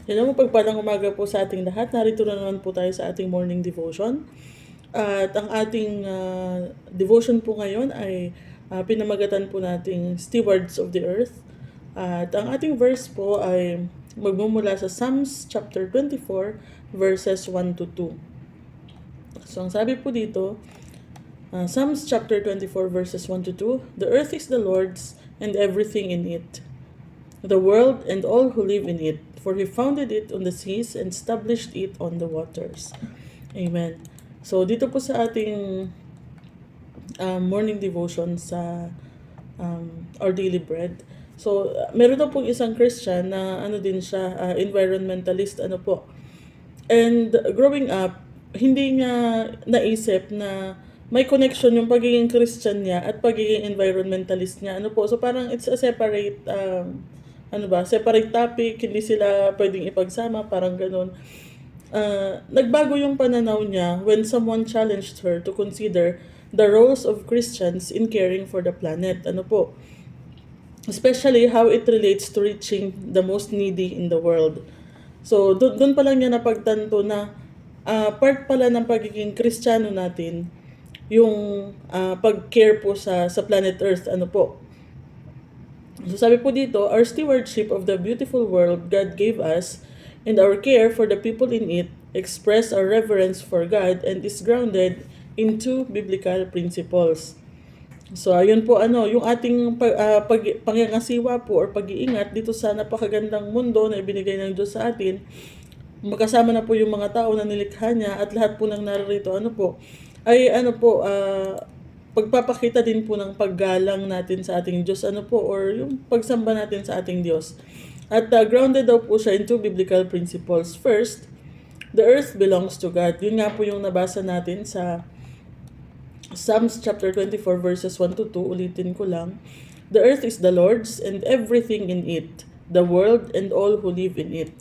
Hello, mapagpalang umaga po sa ating lahat. Narito na naman po tayo sa ating morning devotion. At ang ating devotion po ngayon ay pinamagatan po nating Stewards of the Earth. At ang ating verse po ay magmumula sa Psalms chapter 24 verses 1 to 2. So ang sabi po dito, Psalms chapter 24 verses 1 to 2, "The earth is the Lord's and everything in it, the world and all who live in it, for he founded it on the seas and established it on the waters." Amen. So, dito po sa ating morning devotion sa Our Daily Bread. So, meron na pong isang Christian na ano din siya, environmentalist, ano po. And growing up, hindi niya naisip na may connection yung pagiging Christian niya at pagiging environmentalist niya. Ano po, so parang it's a separate separate topic, hindi sila pwedeng ipagsama, parang ganun. Nagbago yung pananaw niya when someone challenged her to consider the roles of Christians in caring for the planet. Ano po? Especially how it relates to reaching the most needy in the world. So, doon pa lang niya napagtanto na part pala ng pagiging Kristiyano natin yung pag-care po sa planet Earth. Ano po? So sabi po dito, our stewardship of the beautiful world God gave us and our care for the people in it express our reverence for God and is grounded in two biblical principles. So ayun po yung ating pangangasiwa po or pag-iingat dito sa napakagandang mundo na ibinigay ng Diyos sa atin. Magkasama na po yung mga tao na nilikha niya at lahat po ng narito ay pagpapakita din po ng paggalang natin sa ating Diyos or yung pagsamba natin sa ating Diyos. At grounded daw po siya in two biblical principles. First, the earth belongs to God. Yun nga po yung nabasa natin sa Psalms chapter 24 verses 1 to 2. Ulitin ko lang. The earth is the Lord's and everything in it, the world and all who live in it.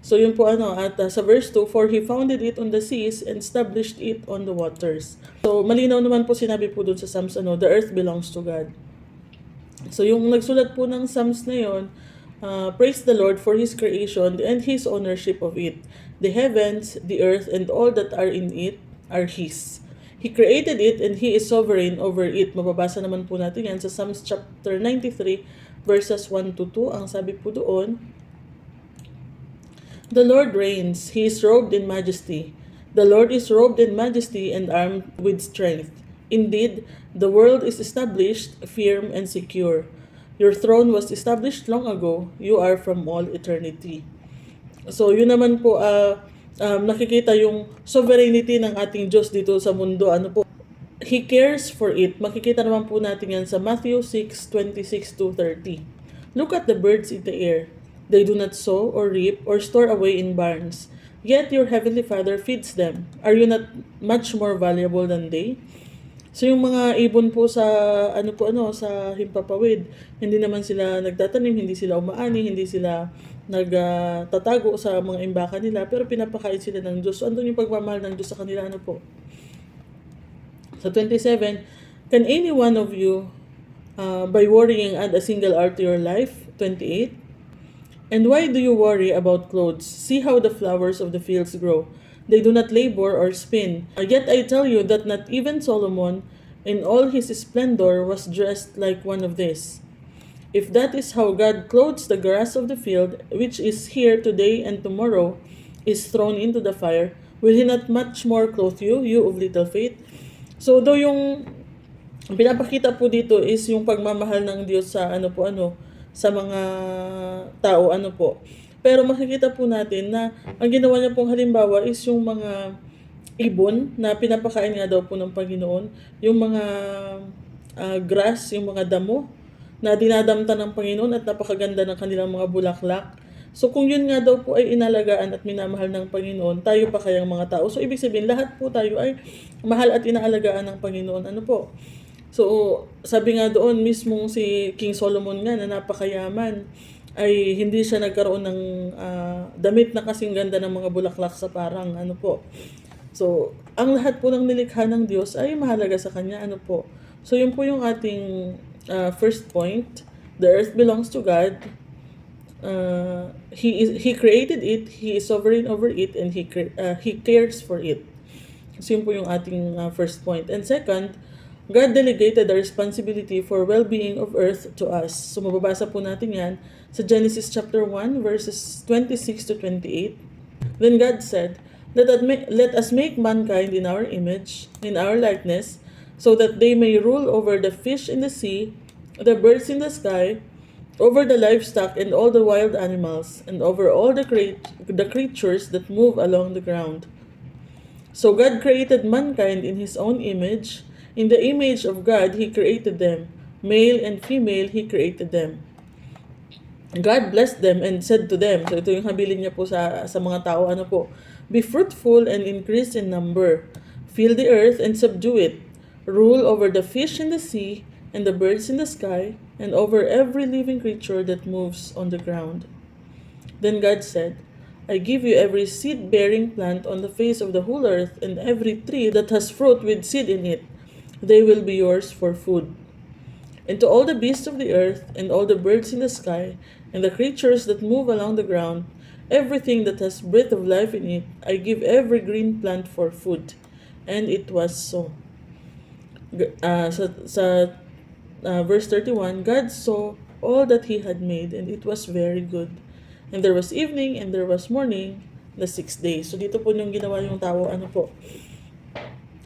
So yun po at sa verse 2, "For he founded it on the seas and established it on the waters." So malinaw naman po sinabi po dun sa Psalms the earth belongs to God. So yung nagsulat po ng Psalms na yun, praise the Lord for His creation and His ownership of it. The heavens, the earth, and all that are in it are His. He created it and He is sovereign over it. Mababasa naman po natin yan sa Psalms chapter 93 verses 1 to 2. Ang sabi po doon, "The Lord reigns, He is robed in majesty. The Lord is robed in majesty and armed with strength. Indeed, the world is established, firm and secure. Your throne was established long ago. You are from all eternity." So, yun naman po, nakikita yung sovereignty ng ating Diyos dito sa mundo. He cares for it. Makikita naman po natin yan sa Matthew 6:26-30. "Look at the birds in the air. They do not sow or reap or store away in barns. Yet your heavenly Father feeds them. Are you not much more valuable than they?" So yung mga ibon po sa sa himpapawid, hindi naman sila nagtatanim, hindi sila umaani, hindi sila nagtatago sa mga imbaka nila, pero pinapakain sila ng Diyos. So andun yung pagmamahal ng Diyos sa kanila po. Sa 27, "Can any one of you by worrying add a single hour to your life?" 28, "And why do you worry about clothes? See how the flowers of the fields grow. They do not labor or spin. Yet I tell you that not even Solomon in all his splendor was dressed like one of these. If that is how God clothes the grass of the field, which is here today and tomorrow is thrown into the fire, will He not much more clothe you, you of little faith?" So, though yung pinapakita po dito is yung pagmamahal ng Diyos sa sa mga tao po. Pero makikita po natin na ang ginawa niya pong halimbawa is yung mga ibon na pinapakain nga daw po ng Panginoon, yung mga grass, yung mga damo na dinadamta ng Panginoon at napakaganda ng kanilang mga bulaklak. So kung yun nga daw po ay inalagaan at minamahal ng Panginoon, tayo pa kayang mga tao. So ibig sabihin, lahat po tayo ay mahal at inaalagaan ng Panginoon. So, sabi nga doon, mismong si King Solomon nga na napakayaman, ay hindi siya nagkaroon ng damit na kasing ganda ng mga bulaklak sa parang So, ang lahat po ng nilikha ng Diyos ay mahalaga sa Kanya. So, yun po yung ating first point. The earth belongs to God. He created it, He is sovereign over it, and He cares for it. So yun po yung ating first point. And second, God delegated the responsibility for well-being of earth to us. So mababasa po natin yan sa Genesis chapter 1 verses 26 to 28. Then God said, let us make mankind in our image, in our likeness, so that they may rule over the fish in the sea, the birds in the sky, over the livestock and all the wild animals, and over all the creatures that move along the ground. So God created mankind in His own image. In the image of God, He created them. Male and female, He created them. God blessed them and said to them, so ito yung habilin niya po sa mga tao, ano po, be fruitful and increase in number. Fill the earth and subdue it. Rule over the fish in the sea and the birds in the sky and over every living creature that moves on the ground. Then God said, I give you every seed-bearing plant on the face of the whole earth and every tree that has fruit with seed in it. They will be yours for food. And to all the beasts of the earth and all the birds in the sky and the creatures that move along the ground, everything that has breath of life in it, I give every green plant for food. And it was so. Verse 31, God saw all that He had made, and it was very good. And there was evening, and there was morning, the sixth day. So dito po yung ginawa yung tao, ano po,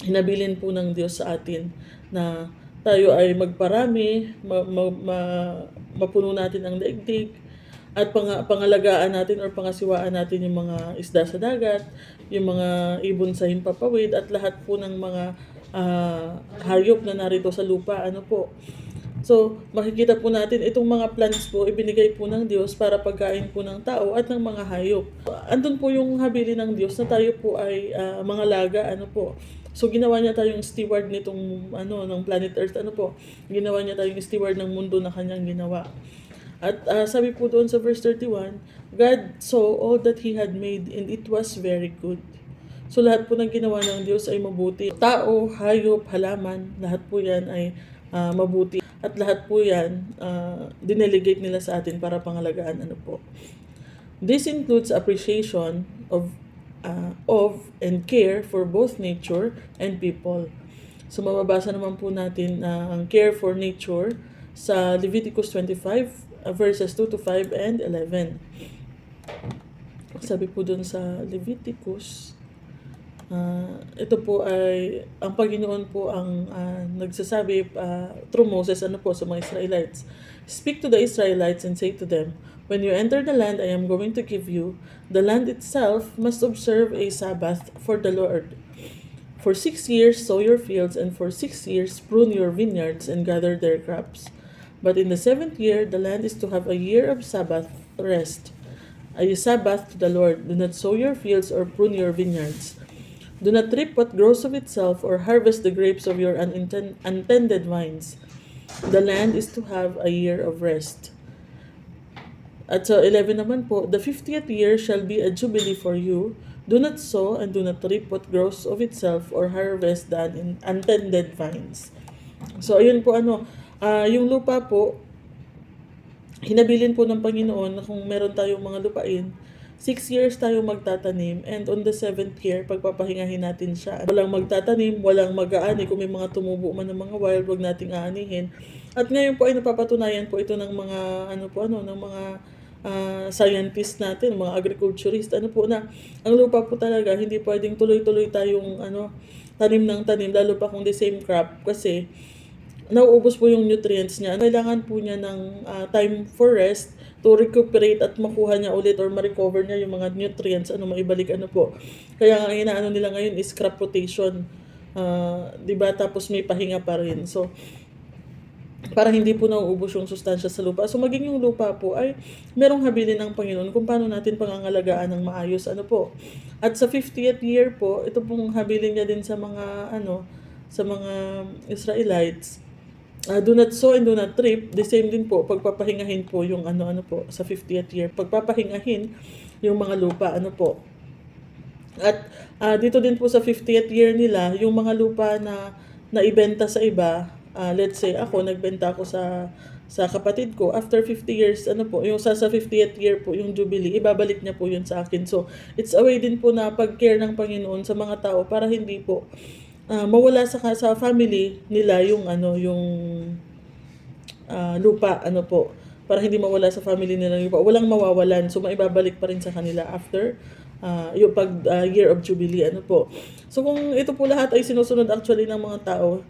hinabilin po ng Diyos sa atin na tayo ay magparami, mapuno natin ang daigdig, at pangalagaan natin or pangasiwaan natin yung mga isda sa dagat, yung mga ibon sa himpapawid, at lahat po ng mga hayop na narito sa lupa, ano po. So, makikita po natin itong mga plants po, ibinigay po ng Diyos para pagkain po ng tao at ng mga hayop. Andun po yung habili ng Diyos na tayo po ay mga laga, ano po. So, ginawa niya tayong steward nitong, ng planet Earth, ano po. Ginawa niya tayong steward ng mundo na kanyang ginawa. At sabi po doon sa verse 31, God saw all that He had made and it was very good. So, lahat po ng ginawa ng Diyos ay mabuti. Tao, hayop, halaman, lahat po yan ay mabuti. At lahat po yan, dinelegate nila sa atin para pangalagaan, ano po. This includes appreciation of and care for both nature and people. So, mababasa naman po natin ang care for nature sa Leviticus 25, verses 2 to 5 and 11. Sabi po dun sa Leviticus, ito po ay, ang Panginoon po ang nagsasabi through Moses, ano po, sa mga Israelites. Speak to the Israelites and say to them, when you enter the land I am going to give you, the land itself must observe a Sabbath for the Lord. For 6 years sow your fields, and for 6 years prune your vineyards and gather their crops. But in the 7th year, the land is to have a year of Sabbath rest, a Sabbath to the Lord. Do not sow your fields or prune your vineyards. Do not reap what grows of itself or harvest the grapes of your untended vines. The land is to have a year of rest. At sa 11 naman po, the 50th year shall be a jubilee for you. Do not sow and do not reap what grows of itself or harvest the untended vines. So ayun po yung lupa po, hinabilin po ng Panginoon na kung meron tayong mga lupain, 6 years tayo magtatanim, and on the 7th year, pagpapahingahin natin siya. Walang magtatanim, walang mag-aani. Kung may mga tumubo man ng mga wild, wag nating aanihin. At ngayon po ay napapatunayan po ito ng mga, ng mga scientists natin, mga agriculturist, na ang lupa po talaga, hindi pwedeng tuloy-tuloy tayong, tanim ng tanim, lalo pa kung the same crop, kasi nauubos po yung nutrients niya. Kailangan po niya ng time for rest to recuperate at makuha niya ulit or ma-recover niya yung mga nutrients, maibalik, po. Kaya ang inaano nila ngayon is crop rotation. Diba? Tapos may pahinga pa rin. So, para hindi po nauubos yung sustansya sa lupa. So, maging yung lupa po ay merong habilin ng Panginoon kung paano natin pangangalagaan ng maayos, po. At sa 50th year po, ito pong habilin niya din sa mga, sa mga Israelites. Do not sow and do not reap. The same din po, pagpapahingahin po yung po, sa 50th year. Pagpapahingahin yung mga lupa, po. At dito din po sa 50th year nila, yung mga lupa na naibenta sa iba, let's say ako, nagbenta ako sa sa kapatid ko, after 50 years, ano po, yung sa 50th year po, yung Jubilee, ibabalik niya po yun sa akin. So, it's a way din po na pag-care ng Panginoon sa mga tao para hindi po mawala sa family nila yung ano, yung lupa, ano po, para hindi mawala sa family nila yung lupa. Walang mawawalan, so maibabalik pa rin sa kanila after yung pag year of Jubilee, ano po. So kung ito po lahat ay sinusunod actually ng mga tao,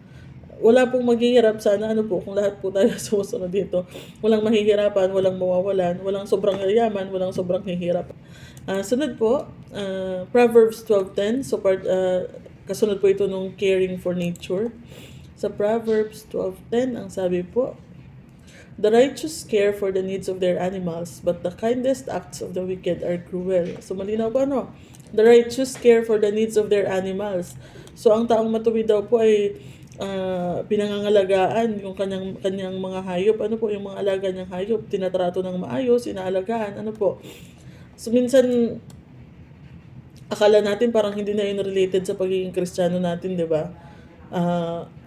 wala pong maghihirap sana, ano po, kung lahat po tayo sumusunod dito. Walang mahihirapan, walang mawawalan, walang sobrang yayaman, walang sobrang hihirap. Sunod po, Proverbs 12:10. So kasunod po ito nung caring for nature. Sa Proverbs 12:10, ang sabi po, the righteous care for the needs of their animals, but the kindest acts of the wicked are cruel. So malinaw po, ano? The righteous care for the needs of their animals. So ang taong matuwid daw po ay pinangangalagaan yung kanyang mga hayop. Ano po, yung mga alaga niyang hayop, tinatrato ng maayos, inaalagaan, ano po. So minsan akala natin parang hindi na yun related sa pagiging Kristiyano natin, 'di ba?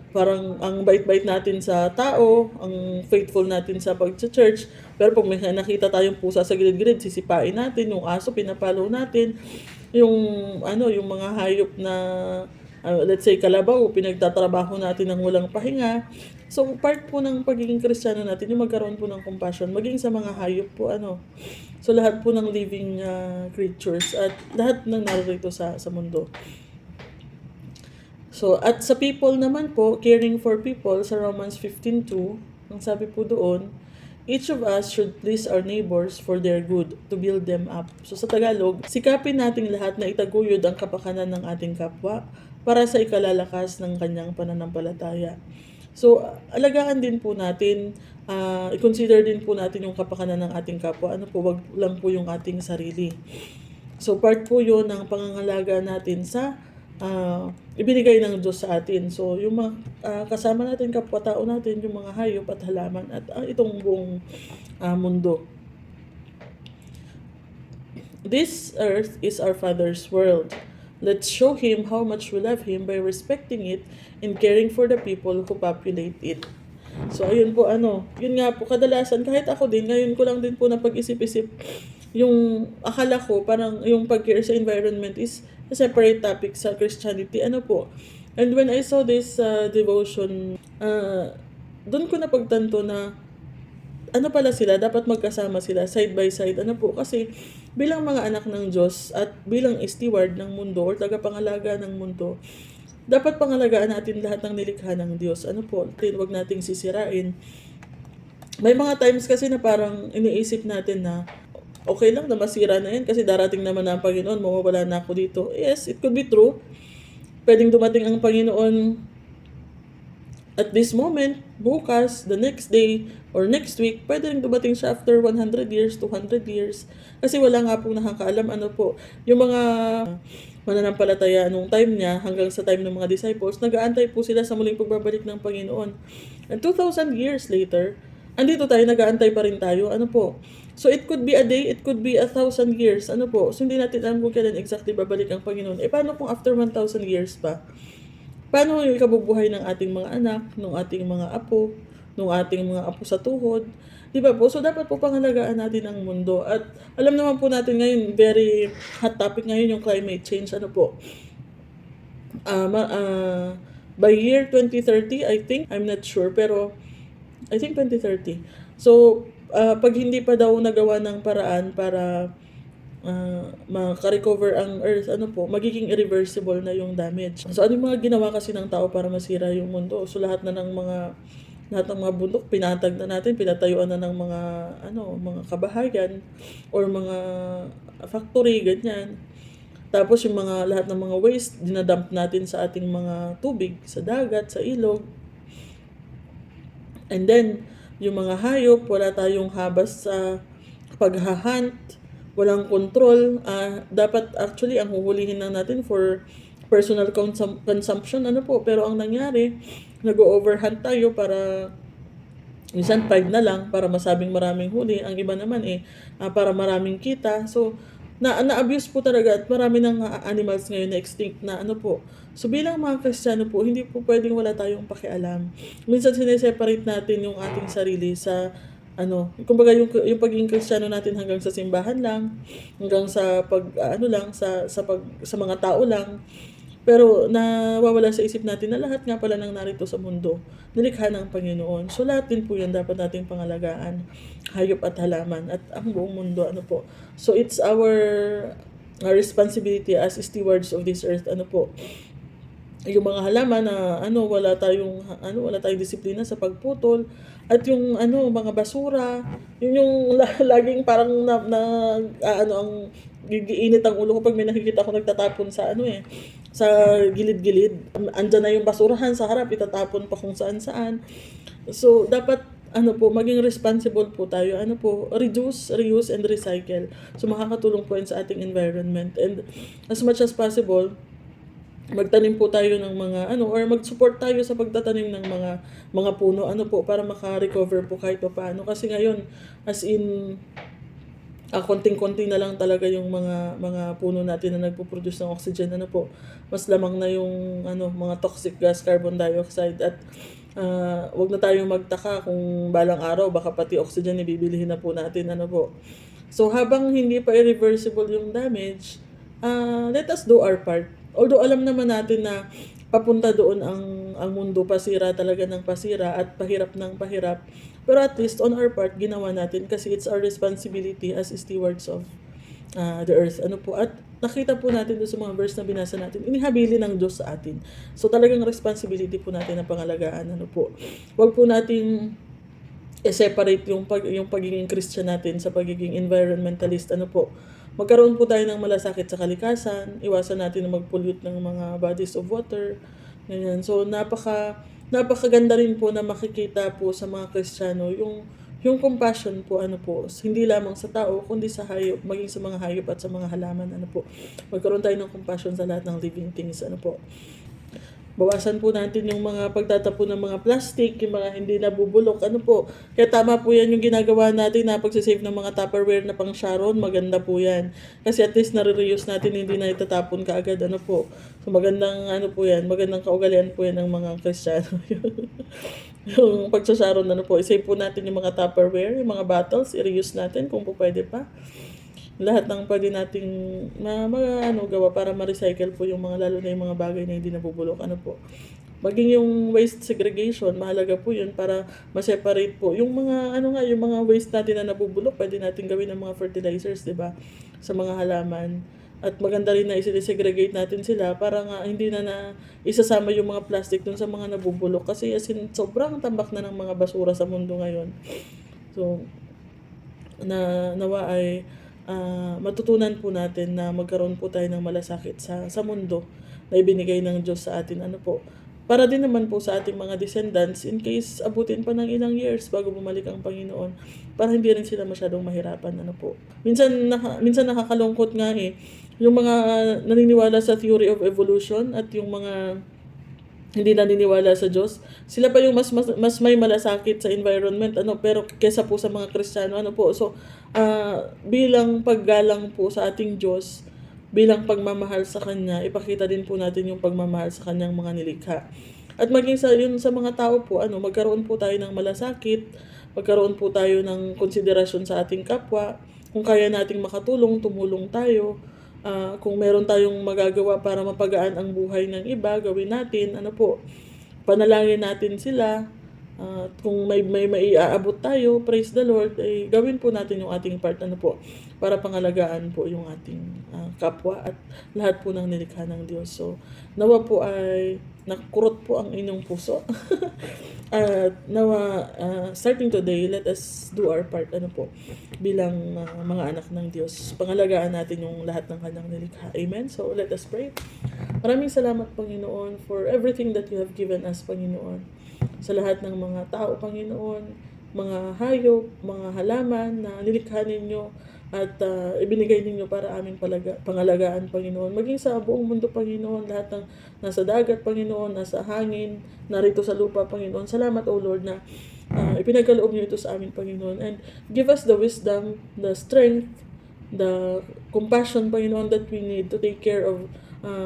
Parang ang bait-bait natin sa tao, ang faithful natin sa pag-church, pero pag may nakita tayong pusa sa gilid-gilid, sisipain natin, yung aso pinapalo natin, yung ano, yung mga hayop na let's say kalabaw, pinagtatrabaho natin ng walang pahinga. So part po ng pagiging Kristiyano natin yung magkaroon po ng compassion maging sa mga hayop po, ano. So lahat po ng living creatures at lahat ng narito sa mundo. So at sa people naman po, caring for people sa Romans 15:2, ang sabi po doon, each of us should please our neighbors for their good, to build them up. So sa Tagalog, sikapin nating lahat na itaguyod ang kapakanan ng ating kapwa para sa ikalalakas ng kanyang pananampalataya. So alagaan din po natin, i-consider din po natin yung kapakanan ng ating kapwa. Ano po, wag lang po yung ating sarili. So part po yun ng pangangalaga natin sa ibinigay ng Diyos sa atin. So yung mga kasama natin, kapwa-tao natin, yung mga hayop at halaman at itong buong mundo. This earth is our Father's world. Let's show Him how much we love Him by respecting it and caring for the people who populate it. So ayun po, ano, yun nga po, kadalasan kahit ako din, ngayon ko lang din po napag-isip-isip, yung akala ko parang yung pag-care sa environment is a separate topic sa Christianity, ano po. And when I saw this devotion, doon ko napagtanto na ano pala sila, dapat magkasama sila side by side, ano po, kasi bilang mga anak ng Diyos at bilang steward ng mundo or tagapangalaga ng mundo, dapat pangalagaan natin lahat ng nilikha ng Diyos, ano po, huwag nating sisirain. May mga times kasi na parang iniisip natin na okay lang na masira na yan kasi darating naman na ang Panginoon, mawawala na ako dito. Yes, it could be true. Pwedeng dumating ang Panginoon at this moment, bukas, the next day, or next week, pwede rin dumating siya after 100 years, 200 years. Kasi wala nga pong nakakaalam, ano po, yung mga mananampalataya nung time niya, hanggang sa time ng mga disciples, nag-aantay po sila sa muling pagbabalik ng Panginoon. And 2,000 years later, andito tayo, nag-aantay pa rin tayo, ano po. So it could be a day, it could be 1,000 years, ano po. So hindi natin alam kung kailan exactly babalik ang Panginoon. Paano kung after 1,000 years pa? Paano yung ikabubuhay ng ating mga anak, ng ating mga apo, ng ating mga apo sa tuhod? Di ba po? So dapat po pangalagaan natin ang mundo. At alam naman po natin ngayon, very hot topic ngayon yung climate change. Ano po? By year 2030, I think, I'm not sure, pero I think 2030. So, pag hindi pa daw nagawa ng paraan para maka-recover ang Earth, ano po, magiging irreversible na yung damage. So, ano yung mga ginawa kasi ng tao para masira yung mundo? So, lahat ng mga bundok, pinatag na natin, pinatayuan na ng mga kabahayan, or mga factory, ganyan. Tapos, yung lahat ng mga waste, dinadump natin sa ating mga tubig, sa dagat, sa ilog. And then, yung mga hayop, wala tayong habas sa paghahunt, walang control. Dapat actually ang huhulihin lang natin for personal consumption, ano po. Pero ang nangyari, nag-overhunt tayo para minsan 5 na lang para masabing maraming huli. Ang iba naman para maraming kita. So na-abuse po talaga at marami ng animals ngayon na extinct na ano po. So bilang mga Kristiyano po, hindi po pwedeng wala tayong pakialam. Minsan sineseparate natin yung ating sarili sa ano, kumbaga yung pagiging Kristiyano natin hanggang sa simbahan lang, hanggang sa ano lang sa mga tao lang. Pero nawawala sa isip natin na lahat nga pala ng narito sa mundo, nilikha ng Panginoon. So lahat din po yan dapat nating pangalagaan, hayop at halaman at ang buong mundo ano po. So it's our responsibility as stewards of this earth ano po. Yung mga halaman na wala tayong disiplina sa pagputol at yung mga basura, yun yung laging parang ang gigiinit ang ulo ko pag may nakikita ko nagtatapon sa sa gilid-gilid. Andyan na yung basurahan sa harap, itatapon pa kung saan-saan. So dapat maging responsible po tayo. Reduce, reuse, and recycle. So makakatulong po yan sa ating environment. And as much as possible, magtanim po tayo ng mga or mag-support tayo sa pagtatanim ng mga puno para maka-recover po kahit paano kasi ngayon as in konting-konti na lang talaga yung mga puno natin na nagpo-produce ng oxygen mas lamang na yung mga toxic gas, carbon dioxide at wag na tayong magtaka kung balang araw baka pati oxygen ibibilihin na po natin So habang hindi pa irreversible yung damage, let us do our part. Although alam naman natin na papunta doon ang mundo, pasira talaga ng pasira at pahirap ng pahirap. Pero at least on our part, ginawa natin kasi it's our responsibility as stewards of the earth. At nakita po natin doon sa mga verse na binasa natin, inihabili ng Diyos sa atin. So talagang responsibility po natin na pangalagaan. Huwag po natin i-separate yung pagiging Christian natin sa pagiging environmentalist. Magkaroon po tayo ng malasakit sa kalikasan, iwasan natin na mag-pollute ng mga bodies of water, ganyan. So napakaganda rin po na makikita po sa mga Kristiyano yung compassion po hindi lamang sa tao kundi sa hayop, maging sa mga hayop at sa mga halaman magkaroon tayo ng compassion sa lahat ng living things Bawasan po natin yung mga pagtatapon ng mga plastic, yung mga hindi nabubulok. Kaya tama po yan yung ginagawa natin na pagsisave ng mga Tupperware na pang Sharon, maganda po yan. Kasi at least nare-reuse natin, hindi na itatapon kaagad. So magandang magandang kaugalian po yan ng mga Kristiyano. Yung pagsasaron isave po natin yung mga Tupperware, yung mga bottles, i-reuse natin kung po pwede pa. Lahat ng pwede nating gawa para ma-recycle po yung lalo na yung mga bagay na hindi nabubulok. Maging yung waste segregation, mahalaga po yun para ma-separate po. Yung mga yung mga waste natin na nabubulok, pwede natin gawin ng mga fertilizers, 'di ba? Sa mga halaman. At maganda rin na i-segregate natin sila para nga hindi na isasama yung mga plastic dun sa mga nabubulok kasi sobrang tambak na ng mga basura sa mundo ngayon. So nawa ay matutunan po natin na magkaroon po tayo ng malasakit sa mundo na ibinigay ng Diyos sa atin. Para din naman po sa ating mga descendants in case abutin pa ng ilang years bago bumalik ang Panginoon para hindi rin sila masyadong mahirapan. Minsan nakakalungkot nga yung mga naniniwala sa theory of evolution at yung mga hindi naniniwala sa Diyos, sila pa yung mas may malasakit sa environment pero kesa po sa mga Kristiyano So bilang paggalang po sa ating Diyos, bilang pagmamahal sa Kanya, ipakita din po natin yung pagmamahal sa Kanyang mga nilikha. At maging sa mga tao po magkaroon po tayo ng malasakit, magkaroon po tayo ng konsiderasyon sa ating kapwa. Kung kaya nating makatulong, tumulong tayo. Kung meron tayong magagawa para mapagaan ang buhay ng iba, gawin natin, panalangin natin sila. Kung may maiaabot tayo, praise the Lord, gawin po natin yung ating part, para pangalagaan po yung ating kapwa at lahat po ng nilikha ng Diyos. So, nawa po ay nakurot po ang inyong puso. At nawa, starting today, let us do our part, bilang mga anak ng Diyos. Pangalagaan natin yung lahat ng Kanyang nilikha. Amen? So, let us pray. Maraming salamat, Panginoon, for everything that you have given us, Panginoon. Sa lahat ng mga tao, Panginoon, mga hayop, mga halaman na nilikha ninyo at ibinigay ninyo para aming pangalagaan, Panginoon. Maging sa buong mundo, Panginoon, lahat ng nasa dagat, Panginoon, nasa hangin, narito sa lupa, Panginoon. Salamat, O Lord, na ipinagkaloob niyo ito sa amin, Panginoon. And give us the wisdom, the strength, the compassion, Panginoon, that we need to take care of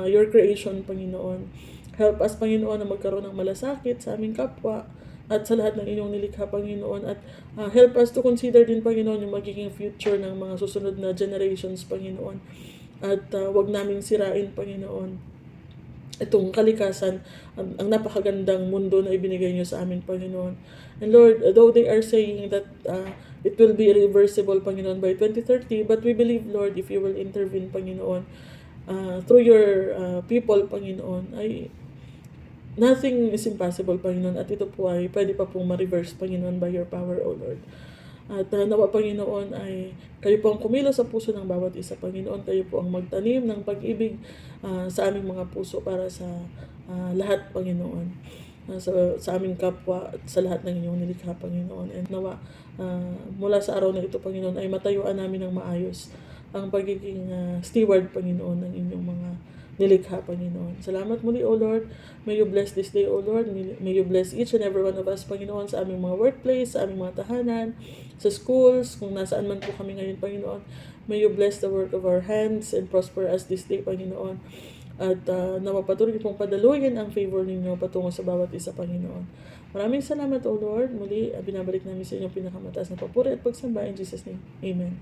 your creation, Panginoon. Help us, Panginoon, na magkaroon ng malasakit sa aming kapwa at sa lahat ng inyong nilikha, Panginoon. At help us to consider din, Panginoon, yung magiging future ng mga susunod na generations, Panginoon. At wag namin sirain, Panginoon, itong kalikasan, ang napakagandang mundo na ibinigay niyo sa amin, Panginoon. And Lord, though they are saying that it will be reversible, Panginoon, by 2030, but we believe, Lord, if you will intervene, Panginoon, through your people, Panginoon, ay nothing is impossible, Panginoon, at ito po ay pwede pa pong ma-reverse, Panginoon, by your power, O Lord. At nawa, Panginoon, ay kayo po ang kumilos sa puso ng bawat isa, Panginoon. Kayo po ang magtanim ng pag-ibig sa aming mga puso para sa lahat, Panginoon. Sa aming kapwa at sa lahat ng inyong nilikha, Panginoon. And nawa, mula sa araw na ito, Panginoon, ay matayuan namin ng maayos ang pagiging steward, Panginoon, ng inyong mga nilikha, Panginoon. Salamat muli, O Lord. May you bless this day, O Lord. May you bless each and every one of us, Panginoon, sa aming mga workplace, sa aming mga tahanan, sa schools, kung nasaan man po kami ngayon, Panginoon. May you bless the work of our hands and prosper us this day, Panginoon. At napapatuloy pong padaluyin ang favor ninyo patungo sa bawat isa, Panginoon. Maraming salamat, O Lord. Muli, binabalik namin sa inyong pinakamataas na papuri at pagsamba in Jesus' name. Amen.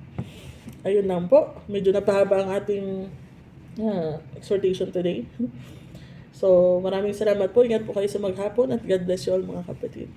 Ayun lang po. Medyo napahaba ang ating exhortation today. So, maraming salamat po. Ingat po kayo sa maghapon at God bless you all, mga kapatid.